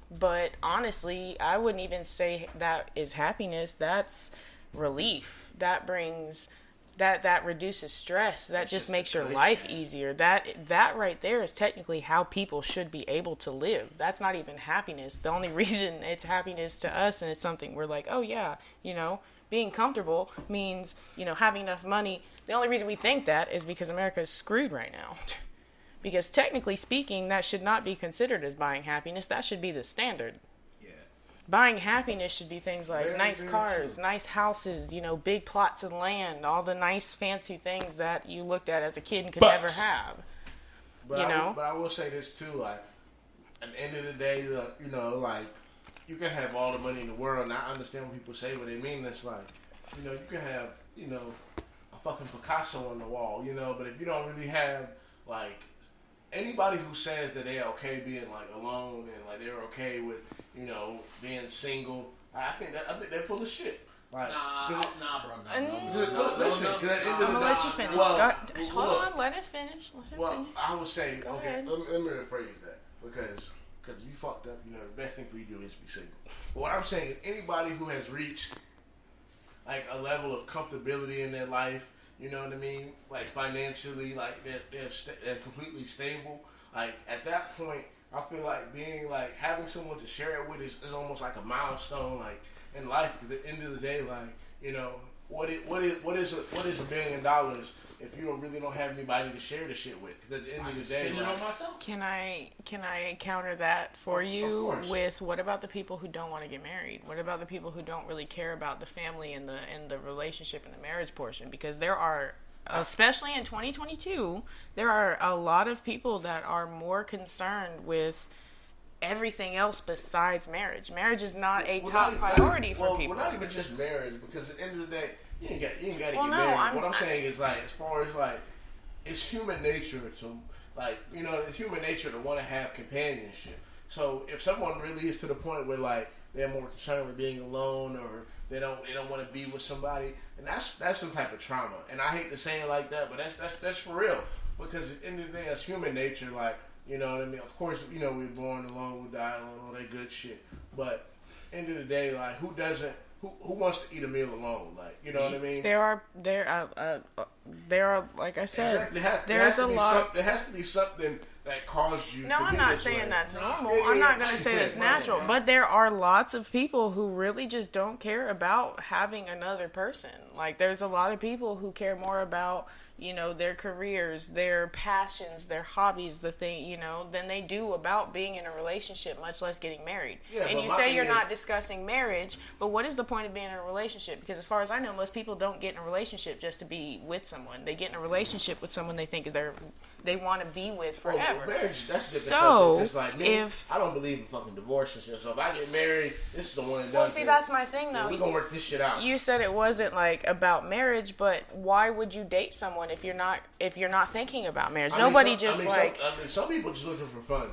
But honestly, I wouldn't even say that is happiness. That's relief. That brings that reduces stress. That just makes your life easier. That right there is technically how people should be able to live. That's not even happiness. The only reason it's happiness to us and it's something we're like, oh yeah, being comfortable means, having enough money. The only reason we think that is because America is screwed right now. Because technically speaking, that should not be considered as buying happiness. That should be the standard. Yeah. Buying happiness should be things like nice cars, nice houses, big plots of land, all the nice fancy things that you looked at as a kid and could never have. But I will say this too, like, at the end of the day, you can have all the money in the world, and I understand when people say what they mean. It's like, you can have, a fucking Picasso on the wall, but if you don't really have, like, anybody who says that they're okay being like alone and like they're okay with being single, I think they're full of shit. Like, bro. Listen, I'm gonna let you finish. Hold on, let it finish. I would say, okay, let me rephrase that because you fucked up. The best thing for you to do is be single. But what I'm saying is, anybody who has reached like a level of comfortability in their life. You know what I mean? Like financially, like they're completely stable. Like at that point, I feel like being like having someone to share it with is almost like a milestone, like in life. Because at the end of the day, like what is $1 billion if you really don't have anybody to share the shit with? Because at the end of the day, like, can I counter that for you with what about the people who don't want to get married? What about the people who don't really care about the family and the relationship and the marriage portion? Because there are, especially in 2022, there are a lot of people that are more concerned with everything else besides marriage. Marriage is not a top priority for people. Well, not even just marriage, because at the end of the day, you ain't got to get married. What I'm saying is, like, as far as like, it's human nature to like, it's human nature to want to have companionship. So if someone really is to the point where like they're more concerned with being alone or they don't want to be with somebody, and that's some type of trauma. And I hate to say it like that, but that's for real. Because at the end of the day, that's human nature. Like, you know what I mean? Of course, we're born alone, we die alone, all that good shit. But end of the day, like, who doesn't? Who wants to eat a meal alone? Like, you know what I mean? There are, like I said, there has to be something that caused you. No, to I'm be not this saying way. that's normal. I'm not going to say that's natural. But there are lots of people who really just don't care about having another person. Like, there's a lot of people who care more about, their careers, their passions, their hobbies, than they do about being in a relationship, much less getting married. Yeah, and you say you're not discussing marriage, but what is the point of being in a relationship? Because as far as I know, most people don't get in a relationship just to be with someone. They get in a relationship with someone they think they want to be with forever. Well, marriage, that's so, like me, I don't believe in fucking divorce and shit. So if I get married, this is the one and done. Well, see, that's my thing, though. We're going to work this shit out. You said it wasn't, like, about marriage, but why would you date someone if you're not thinking about marriage? Some people just looking for fun,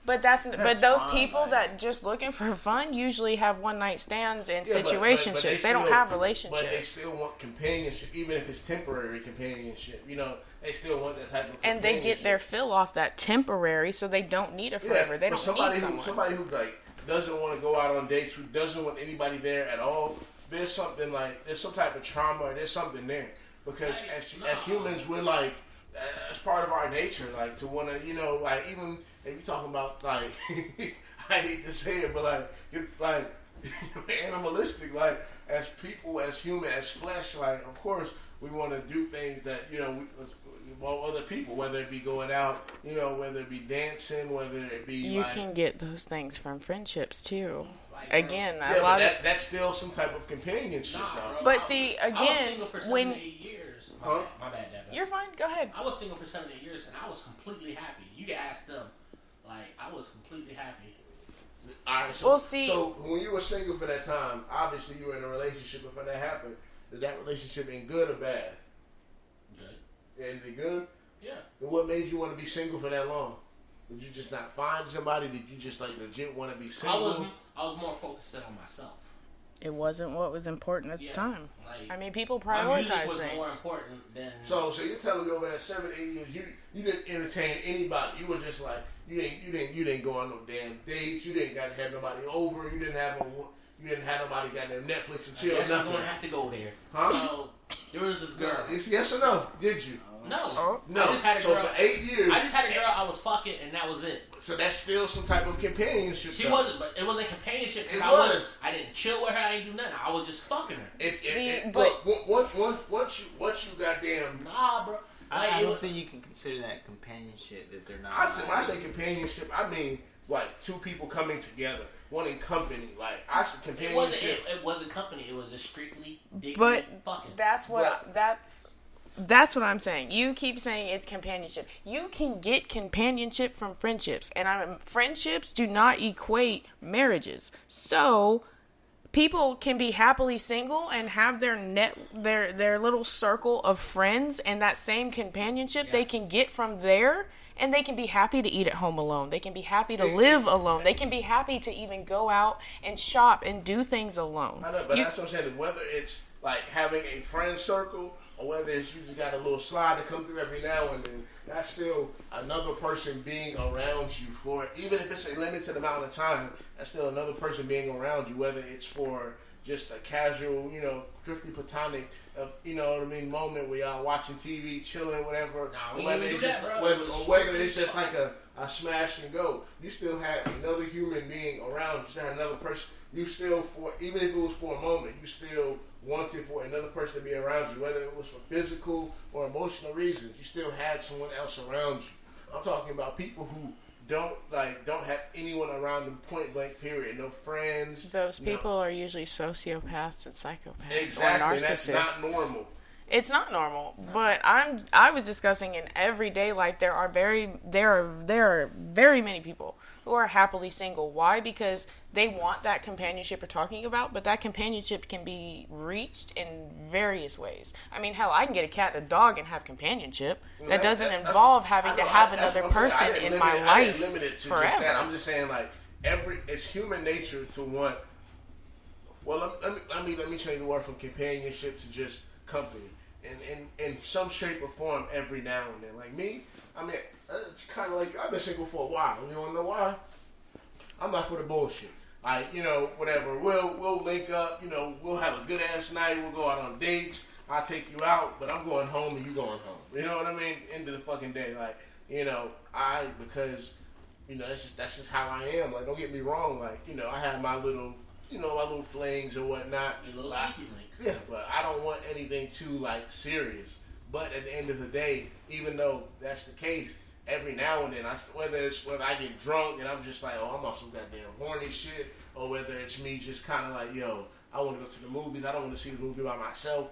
But but those fine, people that just looking for fun usually have one night stands and situationships. They don't have relationships. But they still want companionship, even if it's temporary companionship. They still want that type of companionship. And they get their fill off that temporary, so they don't need it forever. They don't need someone. Somebody who like doesn't want to go out on dates, who doesn't want anybody there at all. There's some type of trauma. Or there's something there. Because as humans, we're like, as part of our nature, like to want to, like even if you're talking about like, I hate to say it, but like animalistic, like as people, as human, as flesh, like of course we want to do things that other people, whether it be going out, whether it be dancing, whether it be you can get those things from friendships too. Again, that's still some type of companionship. But see, again, when 8 years. Huh? My bad, Devyn. You're fine. Go ahead. I was single for 7 to 8 years, and I was completely happy. You can ask them. Like, I was completely happy. All right, so when you were single for that time, obviously you were in a relationship before that happened. Did that relationship end good or bad? Good. Ended it good? Yeah. And what made you want to be single for that long? Did you just not find somebody? Did you just like legit want to be single? I was more focused on myself. It wasn't what was important at the time. Like, I mean, people prioritize was things. More important than. So you're telling me over that 7 to 8 years, you didn't entertain anybody. You were just like, You didn't go on no damn dates. You didn't got to have nobody over. You didn't have nobody got their Netflix and chill. I guess I'm gonna have to go there. Huh? So there was this girl. Yes or no? Did you? No. No. I just had a girl. So for 8 years. I just had a girl I was fucking, and that was it. So that's still some type of companionship. She wasn't, but it wasn't companionship. It was. I didn't chill with her. I didn't do nothing. I was just fucking her. Look, once you goddamn. Nah, bro. I don't think you can consider that companionship if they're not. When I say companionship, I mean like two people coming together, one in company. Like I said, companionship. It wasn't company. It was just strictly dick fucking. That's what I'm saying. You keep saying it's companionship. You can get companionship from friendships, and friendships do not equate marriages. So people can be happily single and have their little circle of friends, and that same companionship they can get from there, and they can be happy to eat at home alone. They can be happy to live alone. They can be happy to even go out and shop and do things alone. I know, but that's what I'm saying. Whether it's like having a friend circle or whether it's you just got a little slide to come through every now and then, that's still another person being around you for, even if it's a limited amount of time, that's still another person being around you, whether it's for just a casual, strictly platonic, moment where y'all watching TV, chilling, whatever. Whether it's just like a smash and go. You still have another human being around. You still have another person. You still, even if it was for a moment, you still wanted for another person to be around you, whether it was for physical or emotional reasons. You still had someone else around you. I'm talking about people who don't have anyone around them, point blank, period. No friends. Those people are usually sociopaths and psychopaths exactly, or narcissists. That's not normal. It's not normal, but I was discussing in everyday life there are very many people who are happily single. Why? Because they want that companionship we're talking about, but that companionship can be reached in various ways. I mean, hell, I can get a cat and a dog and have companionship. That doesn't involve having to have another person in my life forever. I'm just saying, like, it's human nature to want. Well, let me change the word from companionship to just company, in some shape or form every now and then. Like me, I mean, it's kind of like I've been single for a while. You want to know why? I'm not for the bullshit. Like, whatever. We'll link up. We'll have a good ass night. We'll go out on dates. I'll take you out, but I'm going home and you going home. You know what I mean? End of the fucking day. Like, because that's just how I am. Like, don't get me wrong. Like, I have my little. My little flings or whatnot. Your little sneaky link. Yeah, but I don't want anything too, serious. But at the end of the day, even though that's the case, every now and then, whether I get drunk and I'm just like, oh, I'm on some goddamn horny shit, or whether it's me just kind of like, yo, I want to go to the movies. I don't want to see the movie by myself.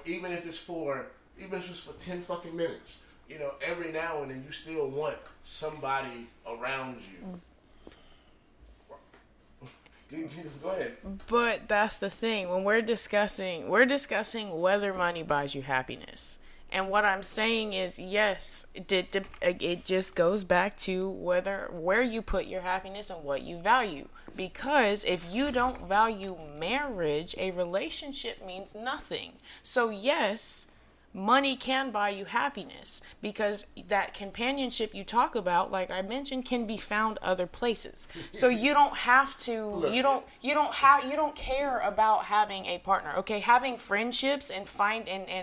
Even if it's for 10 fucking minutes. Every now and then you still want somebody around you. Go ahead. But that's the thing. When we're discussing whether money buys you happiness. And what I'm saying is, yes, it just goes back to where you put your happiness and what you value. Because if you don't value marriage, a relationship means nothing. So yes, money can buy you happiness, because that companionship you talk about, like I mentioned, can be found other places. So you don't have to, you don't care about having a partner. Okay, having friendships and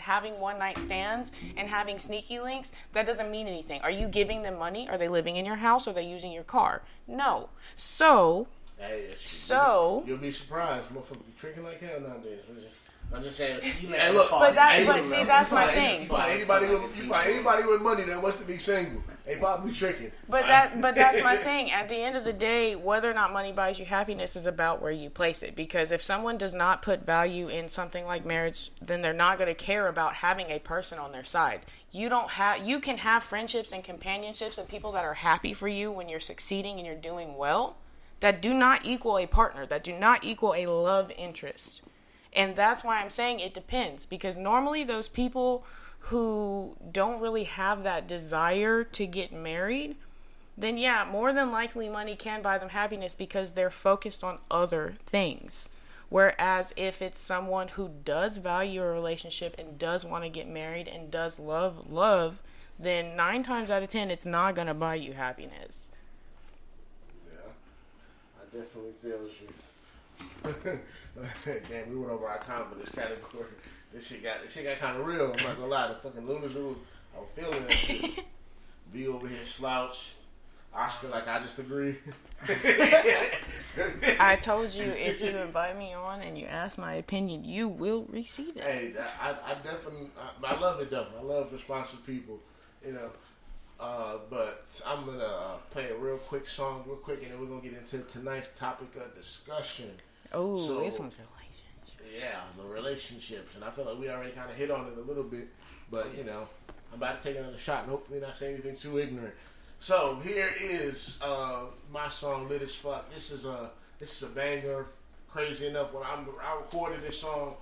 having one night stands and having sneaky links, that doesn't mean anything. Are you giving them money? Are they living in your house? Are they using your car? No. So you'll be surprised. Motherfuckers be drinking like hell nowadays. I'm just saying. Hey, look, but see, that's my thing. You find anybody with money that wants to be single, they probably tricking. But that's my thing. At the end of the day, whether or not money buys you happiness is about where you place it. Because if someone does not put value in something like marriage, then they're not going to care about having a person on their side. You can have friendships and companionships and people that are happy for you when you're succeeding and you're doing well, that do not equal a partner, that do not equal a love interest. And that's why I'm saying it depends, because normally those people who don't really have that desire to get married, then yeah, more than likely money can buy them happiness because they're focused on other things. Whereas if it's someone who does value a relationship and does want to get married and does love, then 9 times out of 10, it's not going to buy you happiness. definitely feel you. Damn, we went over our time for this category. This shit got kind of real. I'm not gonna lie. The fucking Lunas, I was feeling that shit. V over here slouch. Oscar, like, I just agree. I told you, if you invite me on and you ask my opinion, you will receive it. Hey, I definitely, I love it though. I love responsive people, you know. But I'm going to play a real quick song real quick, and then we're going to get into tonight's topic of discussion. Oh, this one's relationships. Yeah, the relationships. And I feel like we already kind of hit on it a little bit. But, you know, I'm about to take another shot and hopefully not say anything too ignorant. So here is my song, Lit as Fuck. This is a banger. Crazy enough, when I recorded this song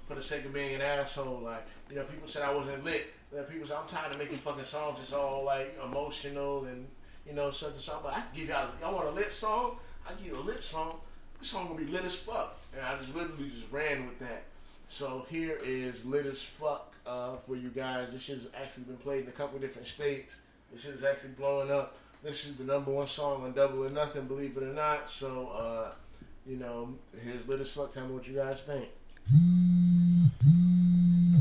for the sake of being an asshole. Like, you know, people said I wasn't lit. People said, I'm tired of making fucking songs. It's all like emotional and, you know, such and such. But I can give y'all want a lit song? I give you a lit song. This song gonna be lit as fuck. And I just literally just ran with that. So here is Lit as Fuck for you guys. This shit's actually been played in a couple different states. This shit is actually blowing up. This is the #1 song on Double or Nothing, believe it or not. So, you know, here's Lit as Fuck. Tell me what you guys think.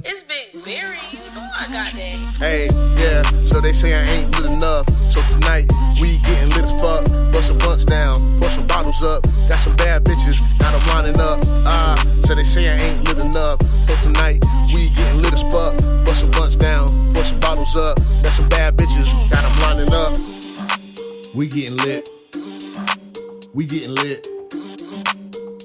It's Big Barry. You know I got that. Hey, yeah, so they say I ain't lit enough. So tonight, we getting lit as fuck. Bust some blunts down, pour some bottles up. Got some bad bitches, got them lining up. So they say I ain't lit enough. So tonight, we getting lit as fuck. Bust some blunts down, pour some bottles up. Got some bad bitches, got them lining up. We getting lit. We getting lit.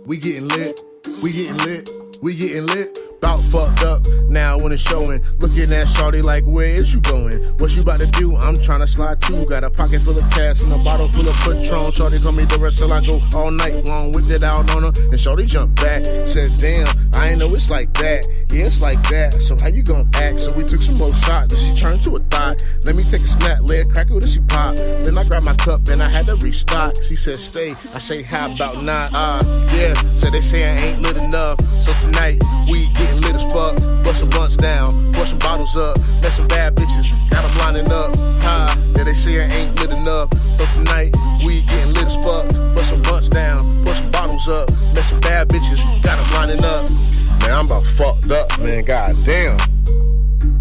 We getting lit. We getting lit. We getting lit. Bout fucked up, now when it's showing. Looking at shawty like, where is you going? What you about to do? I'm trying to slide too. Got a pocket full of cash and a bottle full of Patron. Shawty told me the rest till I go all night long. Whipped it out on her and shawty jumped back. Said, damn, I ain't know it's like that. Yeah, it's like that. So how you gon' act? So we took some more shots. Then she turned to a thought. Let me take a snap, lay a crackle, then she pop. Then I grabbed my cup and I had to restock. She said, stay. I say, how about not? Yeah, so they say I ain't lit enough. So tonight, we getting lit as fuck. Bust some blunts down, pour some bottles up. Met some bad bitches, got them lining up. Yeah, they say I ain't lit enough. So tonight, we getting lit as fuck. Bust some blunts down, pour some bottles up. Met some bad bitches, got them lining up. Man, I'm about fucked up, man. Goddamn.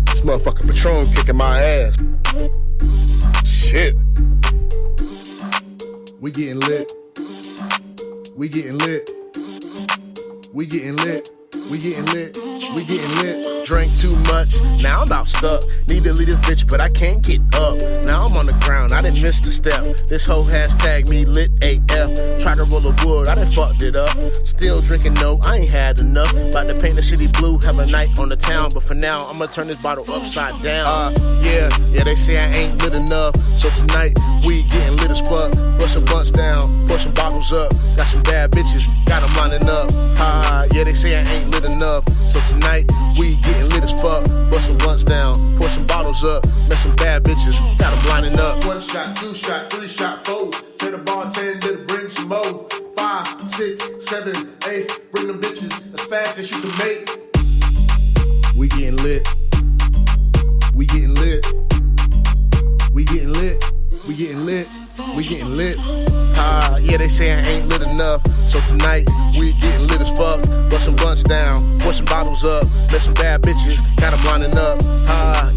This motherfucking Patron kicking my ass. Shit. We getting lit. We getting lit. We getting lit. We getting lit, we getting lit. Drank too much, now I'm about stuck. Need to leave this bitch, but I can't get up. Now I'm on the ground, I done missed a step. This whole hashtag me lit AF. Tried to roll a wood, I done fucked it up. Still drinking, no, I ain't had enough. About to paint the city blue, have a night on the town. But for now, I'ma turn this bottle upside down. Yeah, they say I ain't lit enough. So tonight, we getting lit as fuck. Bust some blunts down, pour some bottles up. Got some bad bitches, got them lining up. Yeah, they say I ain't lit enough. So tonight, we getting lit as fuck. Bust some blunts down, pour some bottles up. Met some bad bitches, got them lining up. 1 shot, 2 shot, 3 shot, 4. Tell the bartender to bring some more. 5, 6, 7, 8. Bring them bitches as fast as you can make. We getting lit. We getting lit. We getting lit. We getting lit. We getting lit. Yeah, they say I ain't lit enough. So tonight, we getting lit as fuck. Bust some blunts down, pour some bottles up. Met some bad bitches, got them lining up.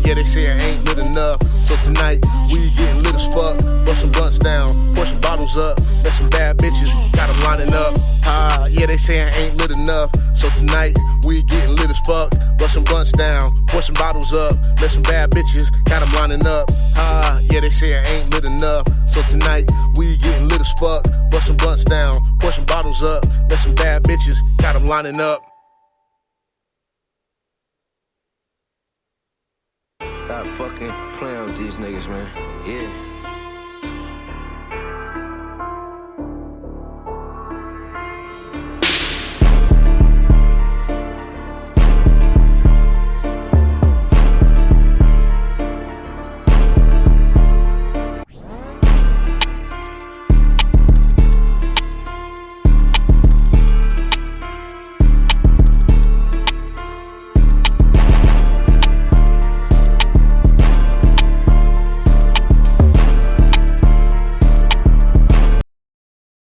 Yeah, they say I ain't lit enough. So tonight, we getting lit as fuck. Bust some blunts down, pour some bottles up. Met some bad bitches, got them lining up. Yeah, they say I ain't lit enough. So tonight, we getting lit as fuck. Bust some blunts down, pour some bottles up. Met some bad bitches, got them lining up. Yeah, they say I ain't lit enough. So tonight, we getting lit as fuck. Bust some blunts down, pour some bottles up. Met some bad bitches, got them lining up. Stop fucking playing with these niggas, man. Yeah.